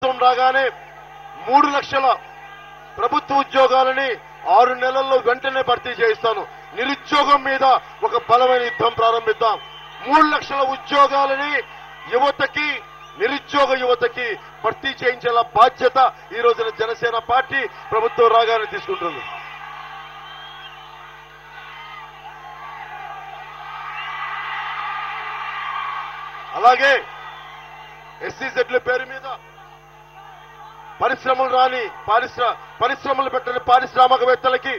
రాగానే 3 లక్షల ప్రభుత్వ ఉద్యోగాలని 6 నెలల్లో వెంటనే భర్తీ చేయిస్తాను. నిరుద్యోగం మీద ఒక బలమైన యుద్ధం ప్రారంభిద్దాం. 3 లక్షల ఉద్యోగాలని యువతకి, నిరుద్యోగ యువతకి భర్తీ చేయించేలా బాధ్యత ఈ రోజున జనసేన పార్టీ ప్రభుత్వం రాగానే తీసుకుంటుంది. అలాగే ఎస్సీజెడ్ల పేరు మీద పరిశ్రమలు రాని పరిశ్రమలు పెట్టని పారిశ్రామికవేత్తలకి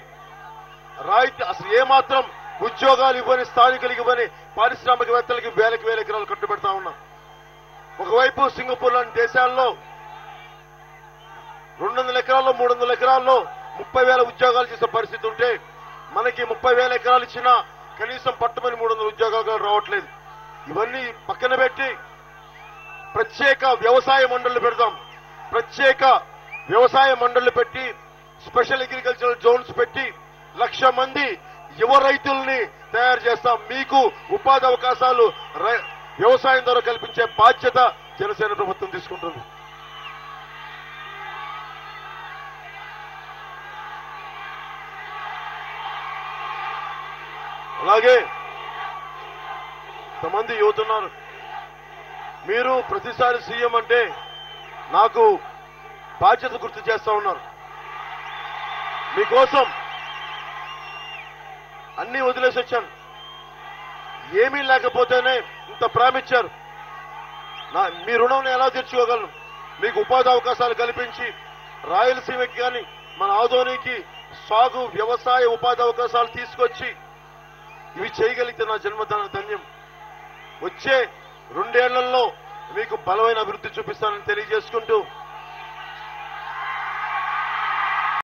రాయితీ అసలు ఏమాత్రం ఉద్యోగాలు ఇవ్వని, స్థానికులకు ఇవ్వని పారిశ్రామికవేత్తలకి వేల ఎకరాలు కట్టుబెడతా ఉన్నాం. ఒకవైపు సింగపూర్ లాంటి దేశాల్లో 200 ఎకరాల్లో 300 ఎకరాల్లో 30,000 ఉద్యోగాలు చేసే పరిస్థితి ఉంటే మనకి 30,000 ఎకరాలు ఇచ్చినా కనీసం పట్టుమని 300 ఉద్యోగాలు రావట్లేదు. ఇవన్నీ పక్కన పెట్టి ప్రత్యేక వ్యవసాయ మండళ్లు పెడదాం. ప్రత్యేక వ్యవసాయ మండళ్లు పెట్టి స్పెషల్ అగ్రికల్చరల్ జోన్స్ పెట్టి 1,00,000 మంది యువ రైతుల్ని తయారు చేస్తాం. మీకు ఉపాధి అవకాశాలు వ్యవసాయం ద్వారా కల్పించే బాధ్యత జనసేన ప్రభుత్వం తీసుకుంటుంది. అలాగే కొంతమంది యువత ఉన్నారు. మీరు ప్రతిసారి సీఎం అంటే నాకు బాధ్యత గుర్తు చేస్తా ఉన్నారు. మీకోసం అన్ని వదిలేసి వచ్చాను. ఏమీ లేకపోతేనే ఇంత ప్రేమించారు. మీ రుణం ఎలా తీర్చుకోగలను? మీకు ఉపాధి అవకాశాలు కల్పించి రాయలసీమకి కానీ మన ఆదోనికి సాగు, వ్యవసాయ ఉపాధి అవకాశాలు తీసుకొచ్చి ఇవి చేయగలిగితే నా జన్మదాన ధన్యం. వచ్చే 2 ఏళ్లలో మీకు బలమైన అభివృద్ధి చూపిస్తానని తెలియజేసుకుంటూ